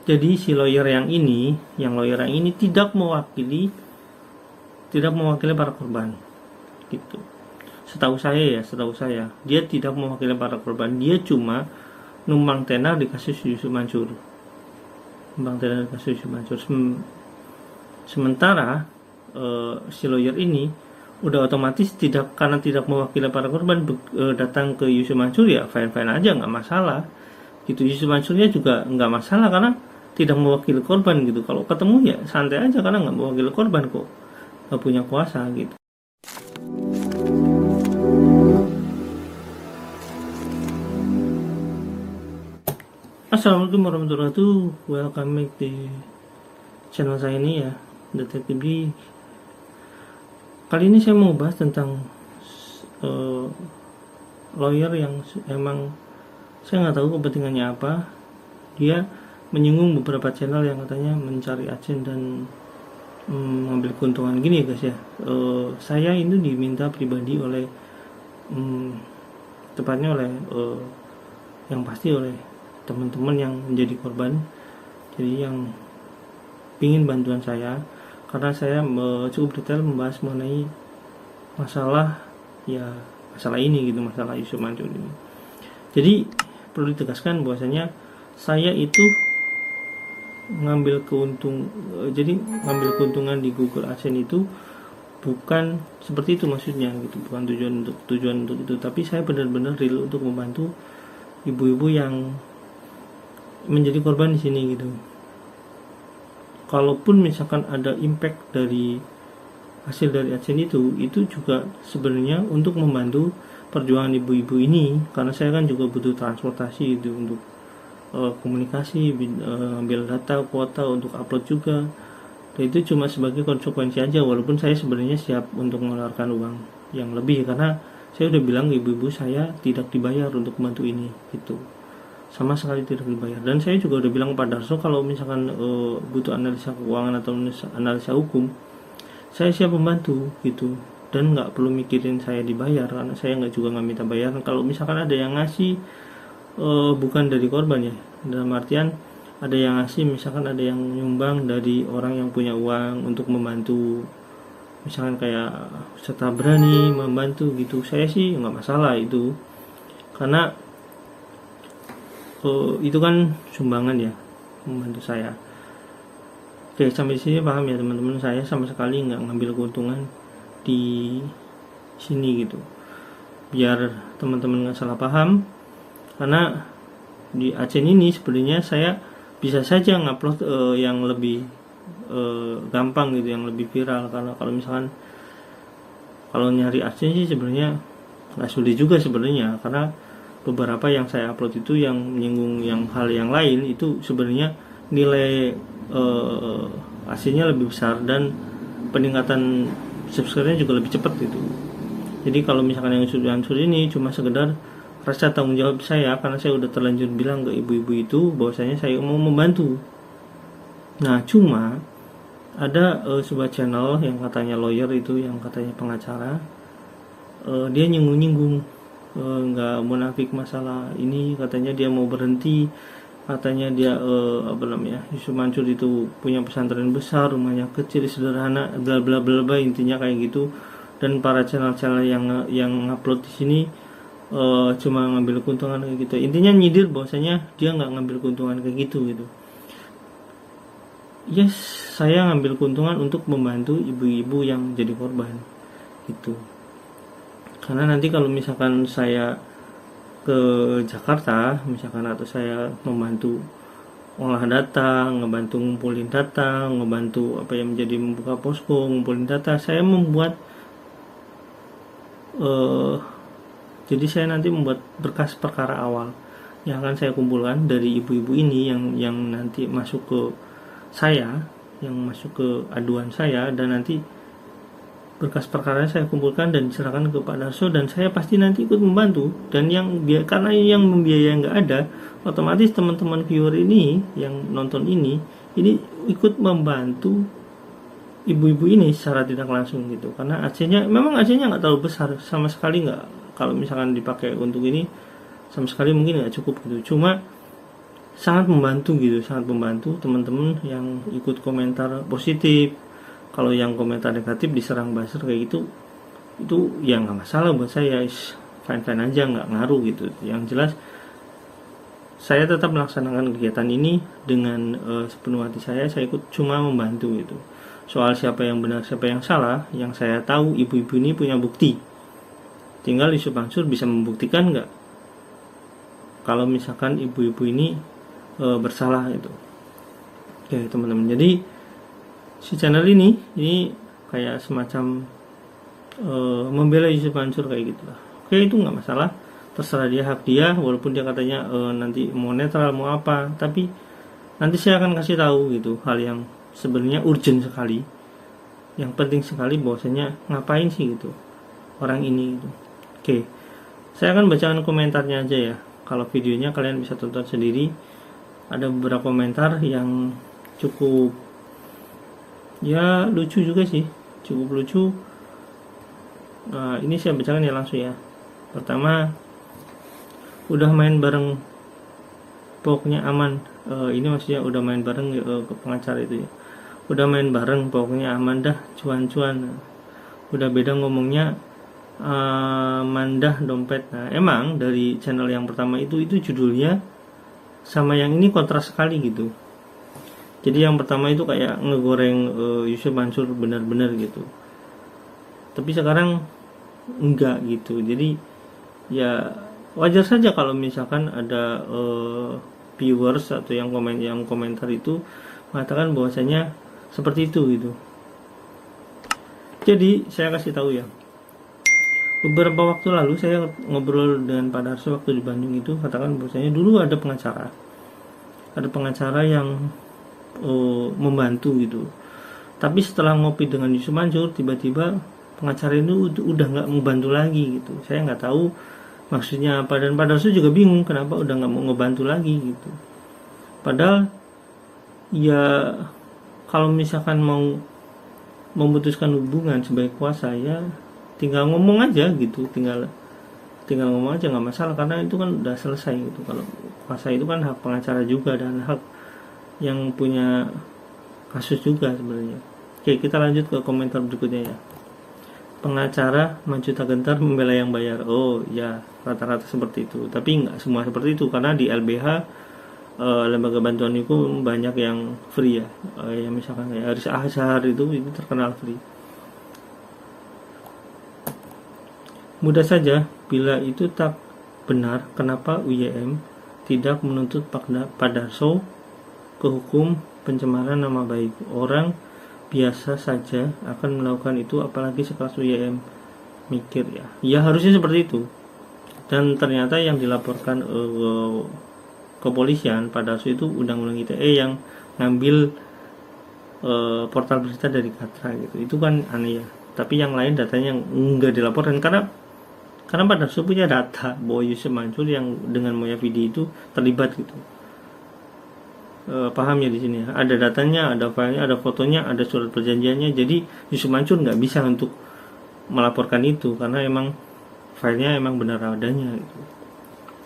Jadi si lawyer yang ini tidak mewakili para korban gitu. Setahu saya dia tidak mewakili para korban, dia cuma numpang tenar di kasus Yusuf Mansur. Sementara si lawyer ini udah otomatis karena tidak mewakili para korban datang ke Yusuf Mansur, ya fine aja, nggak masalah gitu. Yusuf Mansurnya juga nggak masalah karena tidak mewakili korban gitu. Kalau ketemu ya santai aja karena nggak mewakili korban kok, nggak punya kuasa gitu. Assalamualaikum warahmatullahi wabarakatuh. Welcome back di channel saya ini ya, Detektif B. Kali ini saya mau bahas tentang lawyer yang emang saya nggak tahu kepentingannya apa. Dia menyinggung beberapa channel yang katanya mencari adsense dan mengambil keuntungan. Gini ya guys ya, saya ini diminta pribadi oleh tepatnya oleh yang pasti oleh teman-teman yang menjadi korban, jadi yang ingin bantuan saya karena saya cukup detail membahas mengenai masalah ini gitu, masalah Yusuf Mansur ini. Jadi perlu ditegaskan bahwasanya saya itu ngambil keuntungan di Google AdSense itu bukan seperti itu maksudnya gitu, bukan tujuan untuk itu, tapi saya benar-benar real untuk membantu ibu-ibu yang menjadi korban di sini gitu. Kalaupun misalkan ada impact dari hasil dari AdSense itu juga sebenarnya untuk membantu perjuangan ibu-ibu ini, karena saya kan juga butuh transportasi itu untuk komunikasi, ambil data, kuota untuk upload juga. Dan itu cuma sebagai konsekuensi aja, walaupun saya sebenarnya siap untuk mengeluarkan uang yang lebih karena saya udah bilang ibu-ibu saya tidak dibayar untuk membantu ini gitu, sama sekali tidak dibayar. Dan saya juga udah bilang Pak Darso kalau misalkan butuh analisa keuangan atau analisa hukum, saya siap membantu gitu, dan nggak perlu mikirin saya dibayar karena saya juga nggak minta bayaran. Kalau misalkan ada yang ngasih bukan dari korban ya, dalam artian ada yang ngasih, misalkan ada yang nyumbang dari orang yang punya uang untuk membantu, misalkan kayak serta berani membantu gitu, saya sih nggak masalah itu karena itu kan sumbangan ya, membantu saya. Oke, sampai sini paham ya teman-teman. Saya sama sekali nggak ngambil keuntungan di sini gitu, biar teman-teman nggak salah paham. Karena di AdSense ini sebenarnya saya bisa saja ngupload yang lebih gampang gitu, yang lebih viral. Karena kalau misalkan kalau nyari AdSense sih sebenarnya nggak sulit juga sebenarnya, karena beberapa yang saya upload itu yang menyinggung yang hal yang lain itu sebenarnya nilai hasilnya lebih besar dan peningkatan subscribe-nya juga lebih cepat gitu. Jadi kalau misalkan yang Yusuf ini cuma sekedar rasa tanggung jawab saya, karena saya udah terlanjur bilang ke ibu-ibu itu bahwasanya saya mau membantu. Nah cuma ada sebuah channel yang katanya lawyer itu, yang katanya pengacara, dia nyinggung-nyinggung, nggak munafik masalah ini, katanya dia mau berhenti, katanya dia Yusuf Mansur itu punya pesantren besar, rumahnya kecil sederhana, bla bla bla bla, intinya kayak gitu. Dan para channel-channel yang upload di sini cuma ngambil keuntungan kayak gitu, intinya nyindir bahwasanya dia nggak ngambil keuntungan kayak gitu. Yes, saya ngambil keuntungan untuk membantu ibu-ibu yang jadi korban gitu. Karena nanti kalau misalkan saya ke Jakarta misalkan, atau saya membantu olah data, ngebantu ngumpulin data, ngebantu menjadi membuka posko, ngumpulin data, saya membuat jadi saya nanti membuat berkas perkara awal yang akan saya kumpulkan dari ibu-ibu ini yang nanti masuk ke saya, yang masuk ke aduan saya, dan nanti berkas perkara saya kumpulkan dan diserahkan ke Pak Darso, dan saya pasti nanti ikut membantu. Dan karena yang membiayai nggak ada, otomatis teman-teman viewer ini yang nonton ini ikut membantu ibu-ibu ini secara tidak langsung gitu. Karena AdSense-nya nggak terlalu besar, sama sekali nggak, kalau misalkan dipakai untuk ini sama sekali mungkin nggak cukup gitu. Cuma sangat membantu gitu, sangat membantu teman-teman yang ikut komentar positif. Kalau yang komentar negatif diserang buzzer kayak gitu, itu ya nggak masalah buat saya, fine aja, nggak ngaruh gitu. Yang jelas saya tetap melaksanakan kegiatan ini dengan sepenuh hati saya ikut cuma membantu gitu. Soal siapa yang benar siapa yang salah, yang saya tahu ibu-ibu ini punya bukti, tinggal Yusuf Mansur bisa membuktikan nggak kalau misalkan ibu-ibu ini bersalah itu. Oke teman-teman, jadi si channel ini kayak semacam membela Yusuf Mansur kayak gitu lah. Oke, itu nggak masalah, terserah dia, hak dia, walaupun dia katanya nanti mau netral mau apa, tapi nanti saya akan kasih tahu gitu hal yang sebenarnya urgent sekali, yang penting sekali, bahwasanya ngapain sih gitu orang ini gitu. Oke, saya akan bacakan komentarnya aja ya. Kalau videonya kalian bisa tonton sendiri. Ada beberapa komentar yang cukup ya lucu juga sih, cukup lucu. Nah, ini saya bacakan ya langsung ya. Pertama, udah main bareng pokoknya aman. Ini maksudnya udah main bareng ke pengacara itu ya. Udah main bareng pokoknya aman dah, cuan-cuan. Udah beda ngomongnya, mandah dompet. Nah, emang dari channel yang pertama itu judulnya sama yang ini kontras sekali gitu. Jadi yang pertama itu kayak ngegoreng Yusuf Mansur benar-benar gitu. Tapi sekarang enggak gitu. Jadi ya wajar saja kalau misalkan ada viewers atau yang komentar itu mengatakan bahwasanya seperti itu gitu. Jadi saya kasih tahu ya. Beberapa waktu lalu saya ngobrol dengan Pak Darso waktu di Bandung itu, katakan bahwasanya dulu ada pengacara yang membantu gitu. Tapi setelah ngopi dengan Yusuf Mansur, tiba-tiba pengacara itu udah nggak membantu lagi gitu. Saya nggak tahu maksudnya apa, dan Pak Darso juga bingung kenapa udah nggak mau ngebantu lagi gitu. Padahal ya kalau misalkan mau memutuskan hubungan sebagai kuasa ya tinggal ngomong aja gitu, tinggal ngomong aja, nggak masalah, karena itu kan udah selesai gitu. Kalau kuasa itu kan hak pengacara juga dan hak yang punya kasus juga sebenarnya. Oke, kita lanjut ke komentar berikutnya ya. Pengacara mencuta gentar membela yang bayar. Oh ya, rata-rata seperti itu, tapi nggak semua seperti itu, karena di LBH lembaga bantuan hukum banyak yang free ya. Yang misalkan kayak Haris Azhar itu terkenal free. Mudah saja, bila itu tak benar, kenapa UYM tidak menuntut Pak Darso ke hukum pencemaran nama baik? Orang biasa saja akan melakukan itu, apalagi sekelas UYM. Mikir ya, ya harusnya seperti itu. Dan ternyata yang dilaporkan kepolisian Pak Darso itu Undang-Undang ITE yang ngambil portal berita dari Katra gitu. Itu kan aneh ya. Tapi yang lain datanya nggak dilaporkan, karena Pak Darso punya data bahwa Yusuf Mansur yang dengan Moya Vidi itu terlibat gitu. Paham ya di sini ya? Ada datanya, ada filenya, ada fotonya, ada surat perjanjiannya. Jadi Yusuf Mansur nggak bisa untuk melaporkan itu karena emang filenya emang benar adanya gitu.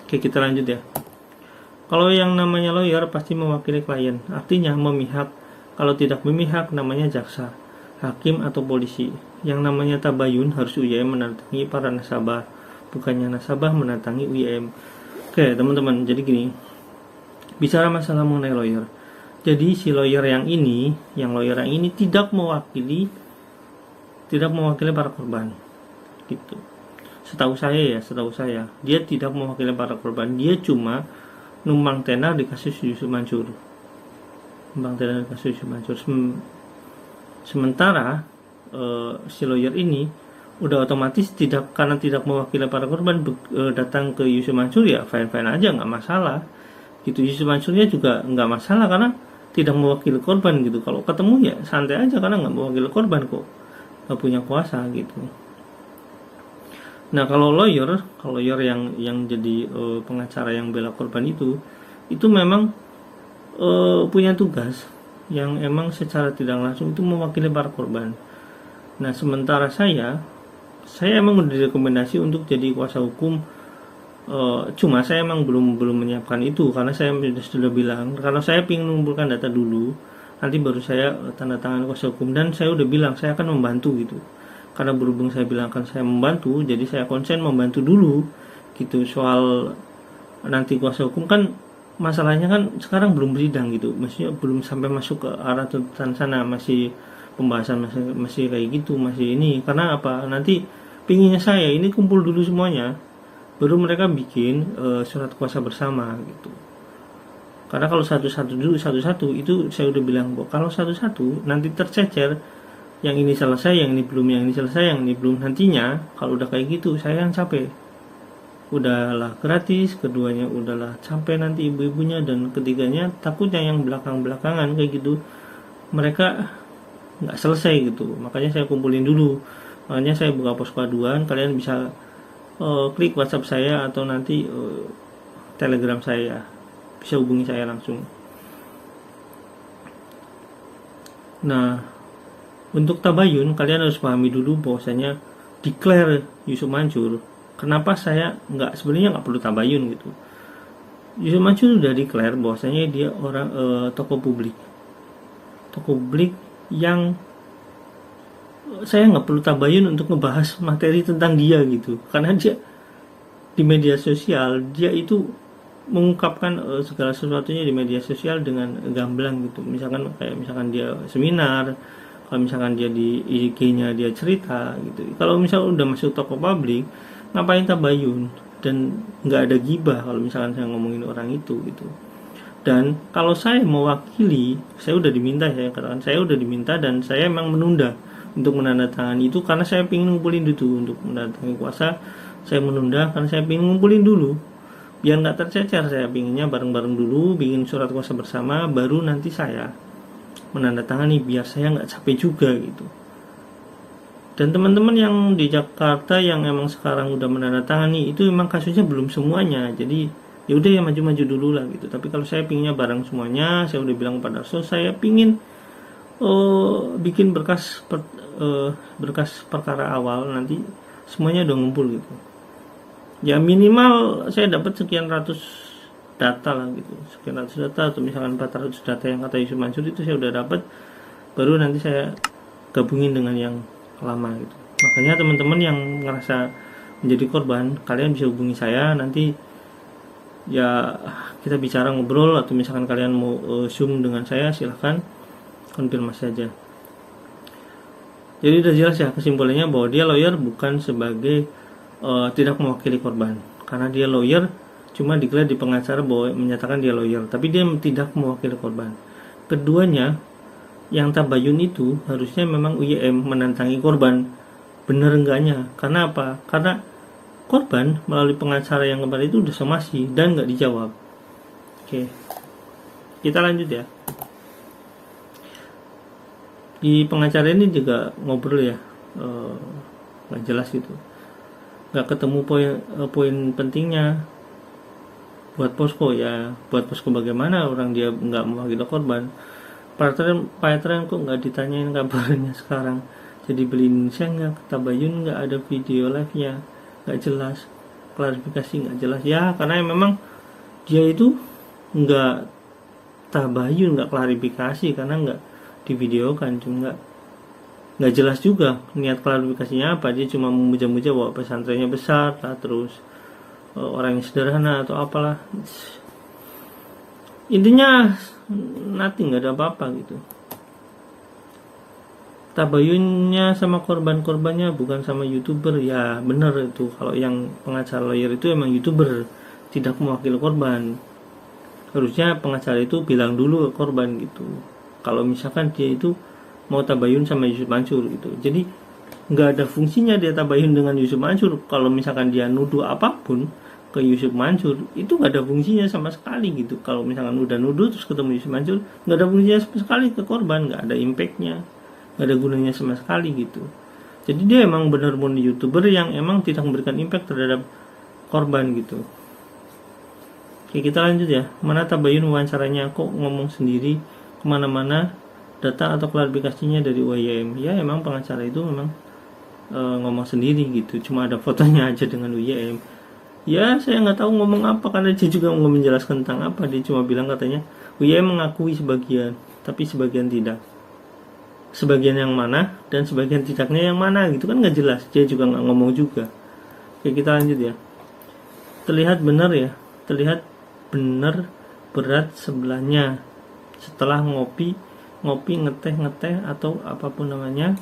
Oke, kita lanjut ya. Kalau yang namanya lawyer pasti mewakili klien, artinya memihak. Kalau tidak memihak namanya jaksa, hakim atau polisi. Yang namanya tabayun harus UYM mendatangi para nasabah, bukannya nasabah mendatangi UYM. Oke teman-teman, jadi gini, bicara masalah mengenai lawyer. Jadi si lawyer yang ini tidak mewakili para korban gitu. Setahu saya dia tidak mewakili para korban. Dia cuma numpang tenar di kasus Yusuf Mansur. Sementara si lawyer ini udah otomatis karena tidak mewakili para korban datang ke Yusuf Mansur, ya fine aja, nggak masalah gitu. Yusuf Mansurnya juga nggak masalah karena tidak mewakili korban gitu. Kalau ketemu ya santai aja karena nggak mewakili korban kok, nggak punya kuasa gitu. Nah kalau lawyer yang jadi pengacara yang bela korban itu memang punya tugas yang emang secara tidak langsung itu mewakili para korban. Nah sementara saya emang udah direkomendasi untuk jadi kuasa hukum Cuma saya emang belum menyiapkan itu, karena saya sudah bilang kalau saya ingin mengumpulkan data dulu, nanti baru saya tanda tangan kuasa hukum. Dan saya udah bilang saya akan membantu gitu, karena berhubung saya bilang akan saya membantu, jadi saya konsen membantu dulu gitu. Soal nanti kuasa hukum kan masalahnya kan sekarang belum bersidang gitu, maksudnya belum sampai masuk ke arah tuntutan sana, masih pembahasan, masih kayak gitu, masih ini. Karena apa, nanti pinginnya saya ini kumpul dulu semuanya, baru mereka bikin surat kuasa bersama gitu. Karena kalau satu-satu itu saya udah bilang kok, kalau satu-satu nanti tercecer, yang ini selesai, yang ini belum, yang ini selesai, yang ini belum. Nantinya kalau udah kayak gitu saya kan capek, udahlah gratis, keduanya udahlah capek nanti ibu-ibunya, dan ketiganya takutnya yang belakang-belakangan kayak gitu mereka nggak selesai gitu. Makanya saya kumpulin dulu, makanya saya buka posko aduan. Kalian bisa klik WhatsApp saya atau nanti Telegram saya, bisa hubungi saya langsung. Nah, untuk tabayun kalian harus pahami dulu bahwasanya declare Yusuf Mansur. Kenapa saya sebenarnya nggak perlu tabayun gitu. Yusuf Mansur sudah declare bahwasanya dia orang tokoh publik yang saya nggak perlu tabayun untuk ngebahas materi tentang dia gitu, karena dia di media sosial dia itu mengungkapkan segala sesuatunya di media sosial dengan gamblang gitu. Misalkan dia seminar, kalau misalkan dia di IG-nya dia cerita gitu. Kalau misalnya udah masuk tokoh publik, ngapain tabayun, dan nggak ada gibah kalau misalkan saya ngomongin orang itu gitu. Dan kalau saya mewakili, saya udah diminta dan saya emang menunda untuk menandatangani itu, karena saya pengen ngumpulin dulu untuk menandatangani kuasa. Saya menunda karena saya pengen ngumpulin dulu biar nggak tercecer. Saya pinginnya bareng-bareng dulu bikin surat kuasa bersama, baru nanti saya menandatangani biar saya nggak capek juga gitu. Dan teman-teman yang di Jakarta yang emang sekarang udah menandatangani itu emang kasusnya belum semuanya, jadi ya udah ya maju-maju dulu lah gitu. Tapi kalau saya pinginnya bareng semuanya, saya udah bilang pada Darso, saya pingin bikin berkas perkara awal, nanti semuanya udah ngumpul gitu. Ya minimal saya dapat sekian ratus data lah gitu, sekian ratus data, atau misalkan 400 data yang kata Yusuf Mansur itu saya udah dapat, baru nanti saya gabungin dengan yang lama gitu. Makanya teman-teman yang ngerasa menjadi korban, kalian bisa hubungi saya, nanti ya kita bicara ngobrol, atau misalkan kalian mau zoom dengan saya, silahkan konfirmasi saja. Jadi udah jelas ya kesimpulannya bahwa dia lawyer bukan sebagai tidak mewakili korban, karena dia lawyer cuma digelar di pengacara bahwa menyatakan dia lawyer, tapi dia tidak mewakili korban. Keduanya yang tabayun itu harusnya memang UYM menantangi korban, bener enggaknya. Karena apa? Karena korban melalui pengacara yang kemarin itu udah somasi dan nggak dijawab. Oke, kita lanjut ya. Di pengacara ini juga ngobrol ya, nggak jelas gitu, nggak ketemu poin pentingnya. Buat posko bagaimana orang dia nggak mewakili korban. Patron kok nggak ditanyain kabarnya sekarang, jadi beli Indonesia nggak, tabayun nggak, ada video live nya nggak jelas, klarifikasi nggak jelas ya, karena memang dia itu nggak tabayun, nggak klarifikasi, karena nggak divideokan, cuma nggak jelas juga niat klarifikasinya apa. Dia cuma memuja-muja bahwa pesantrennya besar lah, terus orang yang sederhana atau apalah, intinya nothing, nggak ada apa-apa gitu. Tabayunnya sama korban-korbannya bukan sama YouTuber, ya bener itu. Kalau yang pengacara lawyer itu emang YouTuber, tidak mewakili korban. Harusnya pengacara itu bilang dulu ke korban gitu, kalau misalkan dia itu mau tabayun sama Yusuf Mansur gitu. Jadi nggak ada fungsinya dia tabayun dengan Yusuf Mansur. Kalau misalkan dia nuduh apapun ke Yusuf Mansur, itu nggak ada fungsinya sama sekali gitu. Kalau misalkan udah nuduh terus ketemu Yusuf Mansur, nggak ada fungsinya sama sekali ke korban, nggak ada impactnya, nggak ada gunanya sama sekali gitu. Jadi dia emang benar murni YouTuber yang emang tidak memberikan impact terhadap korban gitu. Oke, kita lanjut ya. Mana tabayun wawancaranya, kok ngomong sendiri kemana-mana, data atau klarifikasinya dari UYM. Ya emang pengacara itu memang ngomong sendiri gitu, cuma ada fotonya aja dengan UYM. Ya saya nggak tahu ngomong apa, karena dia juga nggak menjelaskan tentang apa. Dia cuma bilang katanya YM mengakui sebagian, tapi sebagian tidak. Sebagian yang mana dan sebagian tidaknya yang mana gitu kan nggak jelas. Dia juga nggak ngomong juga. Oke, kita lanjut ya. Terlihat benar ya, terlihat benar berat sebelahnya. Setelah ngopi ngeteh atau apapun namanya.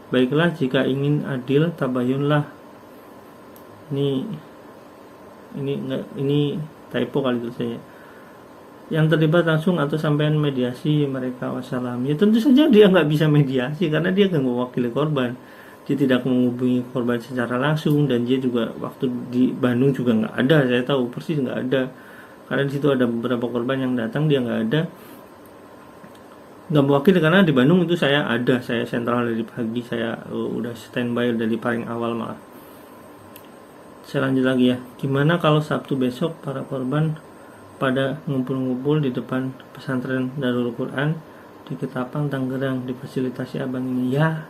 Baiklah, jika ingin adil tabayunlah. Ini typo kali tulisannya. Yang terlibat langsung atau sampean mediasi mereka, wassalam. Ya tentu saja dia nggak bisa mediasi karena dia nggak mewakili korban. Dia tidak menghubungi korban secara langsung, dan dia juga waktu di Bandung juga nggak ada. Saya tahu persis nggak ada, karena di situ ada beberapa korban yang datang, dia nggak ada, nggak mewakili. Karena di Bandung itu saya ada, saya sentral dari pagi, saya udah standby dari paling awal malah. Saya lanjut lagi ya. Gimana kalau Sabtu besok para korban pada ngumpul-ngumpul di depan pesantren Darul Quran di Ketapang, Tangerang, difasilitasi abang ini? Ya,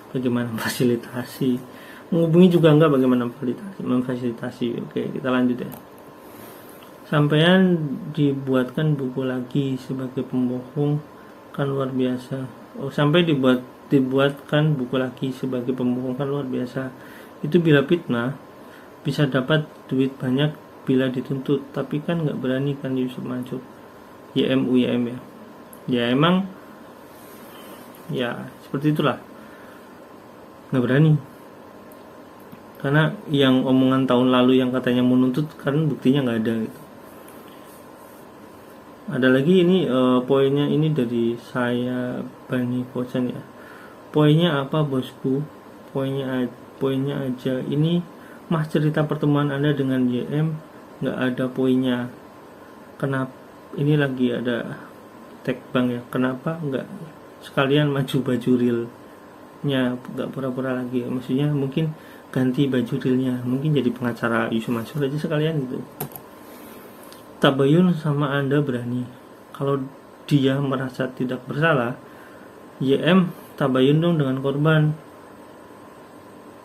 bagaimana fasilitasi? Menghubungi juga enggak, bagaimana memfasilitasi? Oke, kita lanjut ya. Sampean dibuatkan buku lagi sebagai pembohong, kan luar biasa. Sampai dibuatkan buku lagi sebagai pembohong, kan luar biasa. Itu bila fitnah bisa dapat duit banyak bila dituntut, tapi kan nggak berani kan Yusuf Mansur. YM ya. Ya emang ya seperti itulah, nggak berani. Karena yang omongan tahun lalu yang katanya menuntut, karena buktinya nggak ada gitu. Ada lagi ini poinnya ini dari saya Bani Kocan ya. Poinnya apa bosku? Poinnya aja. Ini Mas, cerita pertemuan Anda dengan YM nggak ada poinnya. Kenapa? Ini lagi ada tag bank ya. Kenapa nggak sekalian maju baju realnya, nggak pura-pura lagi? Maksudnya mungkin ganti baju realnya, mungkin jadi pengacara Yusuf Mansur aja sekalian gitu. Tabayun sama Anda berani. Kalau dia merasa tidak bersalah, YM tabayun dong dengan korban.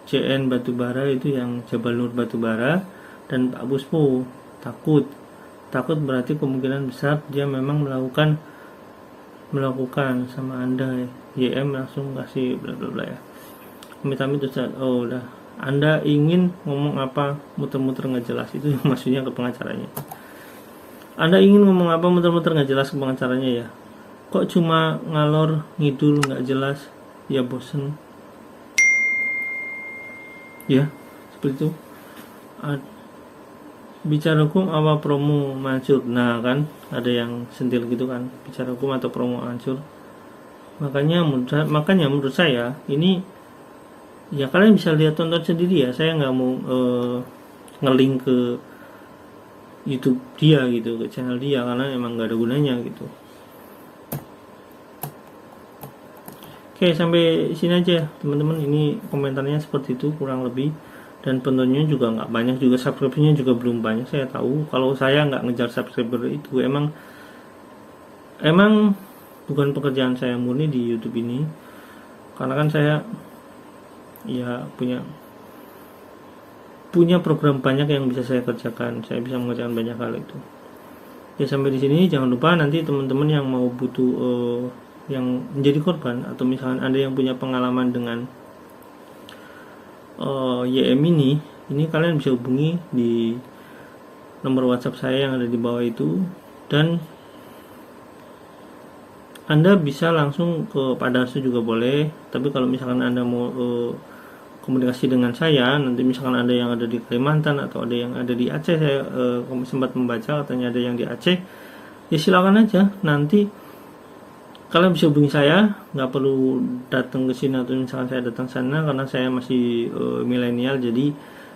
JN Batubara itu yang Jabal Nur Batubara, dan Pak Buspo takut berarti kemungkinan besar dia memang melakukan sama Anda. YM langsung kasih bla bla bla ya. Amit-amit Ustaz. Oh udah. Anda ingin ngomong apa, muter-muter nggak jelas, itu maksudnya ke pengacaranya. Anda ingin ngomong apa, muter-muter nggak jelas ke pengacaranya ya. Kok cuma ngalor ngidul nggak jelas, ya bosen. Ya, seperti itu. Bicara hukum apa promo Mansur? Nah kan ada yang sentil gitu kan, bicara hukum atau promo Mansur. Makanya menurut saya ini ya kalian bisa lihat, tonton sendiri ya. Saya nggak mau nge-link ke YouTube dia gitu, ke channel dia, karena emang nggak ada gunanya gitu. Oke, sampai sini aja teman-teman. Ini komentarnya seperti itu kurang lebih, dan penontonnya juga nggak banyak, juga subscribe-nya juga belum banyak. Saya tahu kalau saya nggak ngejar subscriber itu emang bukan pekerjaan saya murni di YouTube ini, karena kan saya ya punya program banyak yang bisa saya kerjakan. Saya bisa mengerjakan banyak hal itu. Ya sampai di sini. Jangan lupa nanti teman-teman yang mau butuh yang menjadi korban, atau misalkan Anda yang punya pengalaman dengan YM ini kalian bisa hubungi di nomor WhatsApp saya yang ada di bawah itu, dan Anda bisa langsung ke Pak Darso juga boleh. Tapi kalau misalkan Anda mau komunikasi dengan saya, nanti misalkan ada yang ada di Kalimantan atau ada yang ada di Aceh, saya sempat membaca katanya ada yang di Aceh, ya silakan aja. Nanti kalian bisa hubungi saya, nggak perlu datang ke sini atau misalkan saya datang sana, karena saya masih milenial. Jadi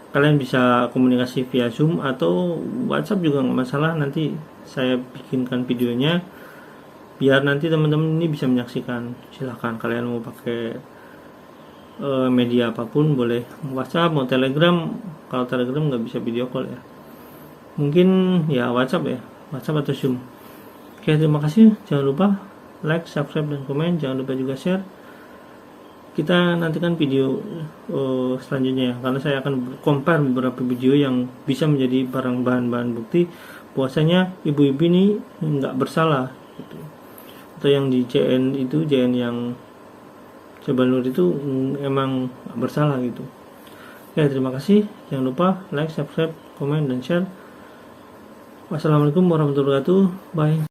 kalian bisa komunikasi via Zoom atau WhatsApp juga nggak masalah. Nanti saya bikinkan videonya biar nanti teman-teman ini bisa menyaksikan. Silahkan kalian mau pakai media apapun boleh, WhatsApp mau Telegram. Kalau Telegram nggak bisa video call ya, mungkin ya WhatsApp atau Zoom. Oke, terima kasih. Jangan lupa like, subscribe, dan komen. Jangan lupa juga share. kita nantikan video selanjutnya ya, karena saya akan compare beberapa video yang bisa menjadi bahan-bahan bukti bahwasanya ibu-ibu ini nggak bersalah gitu. Atau yang di JN itu, JN yang Jabal Nur itu emang nggak bersalah gitu. Ya, terima kasih, jangan lupa like, subscribe, komen, dan share. Wassalamualaikum warahmatullahi wabarakatuh. Bye.